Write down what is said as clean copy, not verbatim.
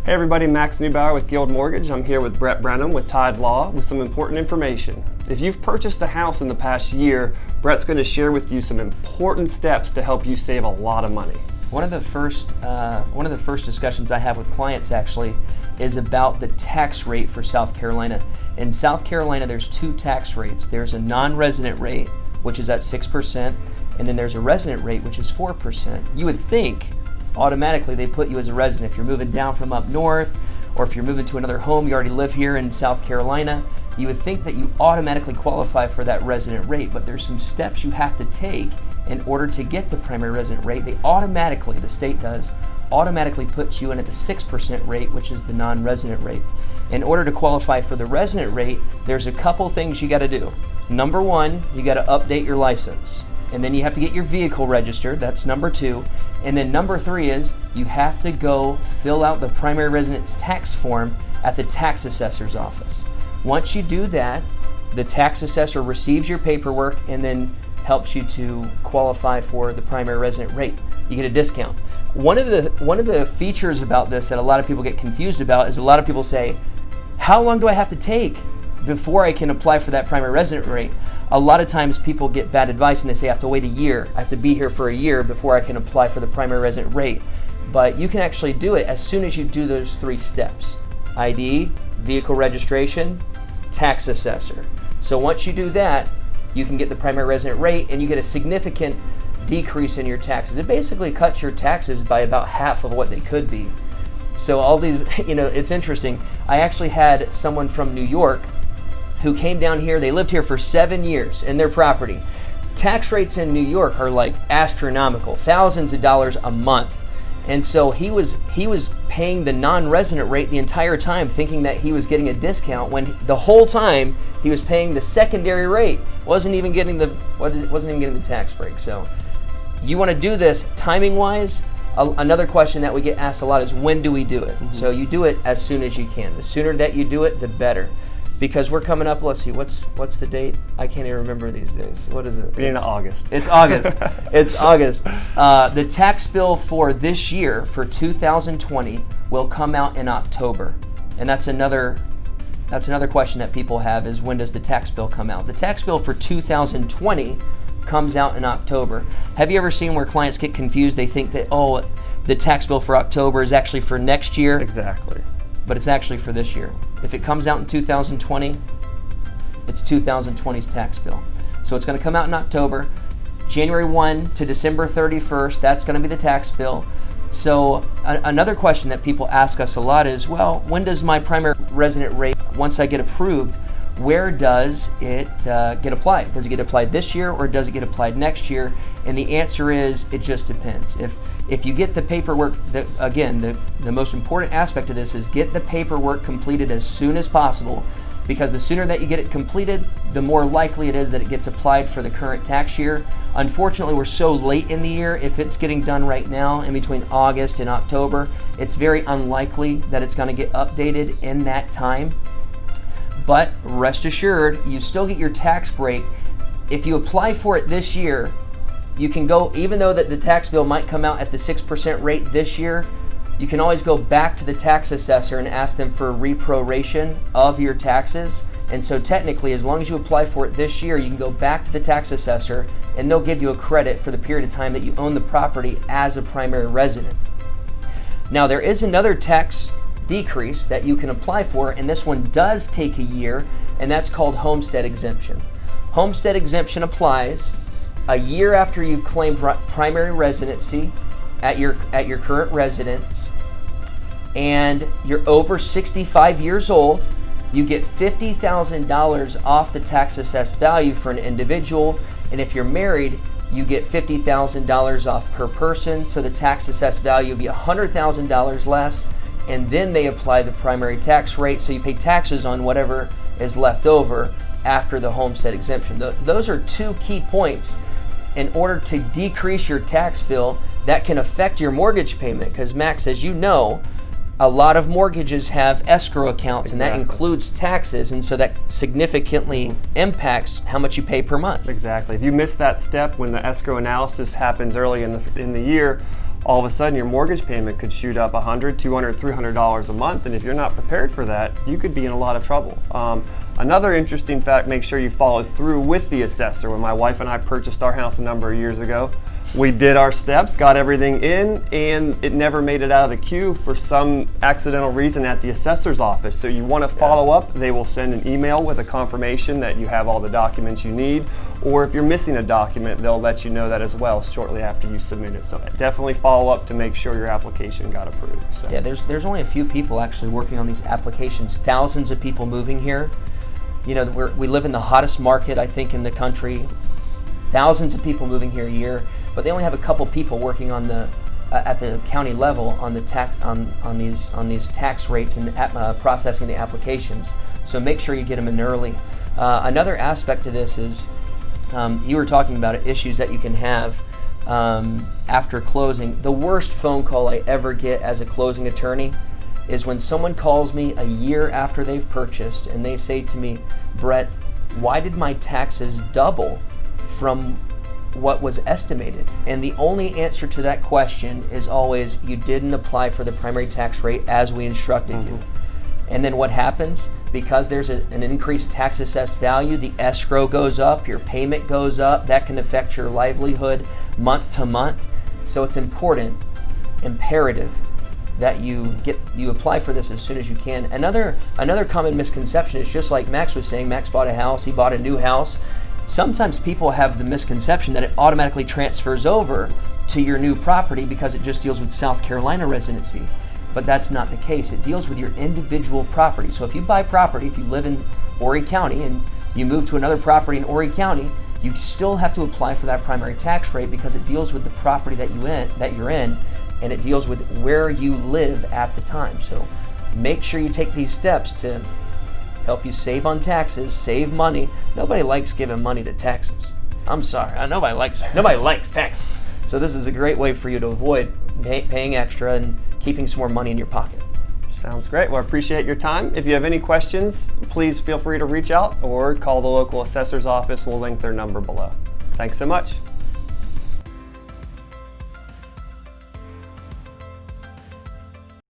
Hey everybody, Max Neubauer with Guild Mortgage. I'm here with Brett Branham with Tide Law with some important information. If you've purchased a house in the past year, Brett's going to share with you some important steps to help you save a lot of money. One of the first discussions I have with clients actually is about the tax rate for South Carolina. In South Carolina, there's two tax rates. There's a non-resident rate, which is at 6%, and then there's a resident rate, which is 4%. You would think automatically they put you as a resident. If you're moving down from up north, or if you're moving to another home, you already live here in South Carolina, you would think that you automatically qualify for that resident rate, but there's some steps you have to take in order to get the primary resident rate. They automatically, the state does, automatically put you in at the 6% rate, which is the non-resident rate. In order to qualify for the resident rate, there's a couple things you gotta do. Number one, you gotta update your license. And then you have to get your vehicle registered, that's number two. And then number three is you have to go fill out the primary residence tax form at the tax assessor's office. Once you do that, the tax assessor receives your paperwork and then helps you to qualify for the primary resident rate. You get a discount. One of the features about this that a lot of people get confused about is a lot of people say, how long do I have to take before I can apply for that primary resident rate? A lot of times people get bad advice and they say I have to wait a year. I have to be here for a year before I can apply for the primary resident rate. But you can actually do it as soon as you do those three steps. ID, vehicle registration, tax assessor. So once you do that, you can get the primary resident rate and you get a significant decrease in your taxes. It basically cuts your taxes by about half of what they could be. So all these, it's interesting. I actually had someone from New York who came down here. They lived here for 7 years in their property. Tax rates in New York are like astronomical, thousands of dollars a month. And so he was paying the non-resident rate the entire time, thinking that he was getting a discount when the whole time he was paying the secondary rate. Wasn't even getting the tax break. So you want to do this timing wise. Another question that we get asked a lot is, when do we do it? Mm-hmm. So you do it as soon as you can. The sooner that you do it, the better. Because we're coming up, let's see, what's the date? I can't even remember these days. What is it? Beginning of August. It's August. It's August. The tax bill for this year, for 2020, will come out in October. And that's another question that people have is, when does the tax bill come out? The tax bill for 2020 comes out in October. Have you ever seen where clients get confused? They think that, the tax bill for October is actually for next year. Exactly. But it's actually for this year. If it comes out in 2020, it's 2020's tax bill. So it's going to come out in October. January 1 to December 31st, that's going to be the tax bill. So another question that people ask us a lot is, well, when does my primary resident rate, once I get approved, where does it get applied? Does it get applied this year or does it get applied next year? And the answer is, it just depends. If you get the paperwork, the most important aspect of this is get the paperwork completed as soon as possible, because the sooner that you get it completed, the more likely it is that it gets applied for the current tax year. Unfortunately, we're so late in the year. If it's getting done right now in between August and October, it's very unlikely that it's going to get updated in that time. But rest assured, you still get your tax break. If you apply for it this year, you can go, even though that the tax bill might come out at the 6% rate this year, you can always go back to the tax assessor and ask them for a reproration of your taxes. And so technically, as long as you apply for it this year, you can go back to the tax assessor and they'll give you a credit for the period of time that you own the property as a primary resident. Now, there is another tax decrease that you can apply for, and this one does take a year, and that's called homestead exemption. Homestead exemption applies a year after you've claimed primary residency at your current residence, and you're over 65 years old. You get $50,000 off the tax assessed value for an individual, and if you're married, you get $50,000 off per person, so the tax assessed value will be $100,000 less, and then they apply the primary tax rate, so you pay taxes on whatever is left over after the homestead exemption. Those are two key points in order to decrease your tax bill that can affect your mortgage payment, because Max, as you know, A lot of mortgages have escrow accounts, and that Exactly. includes taxes, and so that significantly impacts how much you pay per month. Exactly. If you miss that step when the escrow analysis happens early in the year, all of a sudden your mortgage payment could shoot up $100, $200, $300 a month, and if you're not prepared for that, you could be in a lot of trouble. Another interesting fact, make sure you follow through with the assessor. When my wife and I purchased our house a number of years ago, we did our steps, got everything in, and it never made it out of the queue for some accidental reason at the assessor's office. So you want to follow up. They will send an email with a confirmation that you have all the documents you need, or if you're missing a document, they'll let you know that as well shortly after you submit it. So definitely follow up to make sure your application got approved. So. Yeah, there's only a few people actually working on these applications. Thousands of people moving here. You know, we live in the hottest market, I think, in the country. Thousands of people moving here a year, but they only have a couple people working on the at the county level on the on these tax rates and processing the applications. So make sure you get them in early. Another aspect to this is you were talking about issues that you can have after closing. The worst phone call I ever get as a closing attorney is when someone calls me a year after they've purchased and they say to me, Brett, why did my taxes double from what was estimated? And the only answer to that question is always, you didn't apply for the primary tax rate as we instructed you. And then what happens? Because there's an increased tax assessed value, the escrow goes up, your payment goes up, that can affect your livelihood month to month. So it's imperative that you apply for this as soon as you can. Another common misconception is just like Max was saying. Max bought a house, he bought a new house. Sometimes people have the misconception that it automatically transfers over to your new property because it just deals with South Carolina residency. But that's not the case. It deals with your individual property. So if you buy property, if you live in Horry County and you move to another property in Horry County, you still have to apply for that primary tax rate because it deals with the property that you're in, and it deals with where you live at the time. So make sure you take these steps to help you save on taxes, save money. Nobody likes giving money to taxes. I'm sorry, nobody likes taxes. So this is a great way for you to avoid paying extra and keeping some more money in your pocket. Sounds great. Well, I appreciate your time. If you have any questions, please feel free to reach out or call the local assessor's office. We'll link their number below. Thanks so much.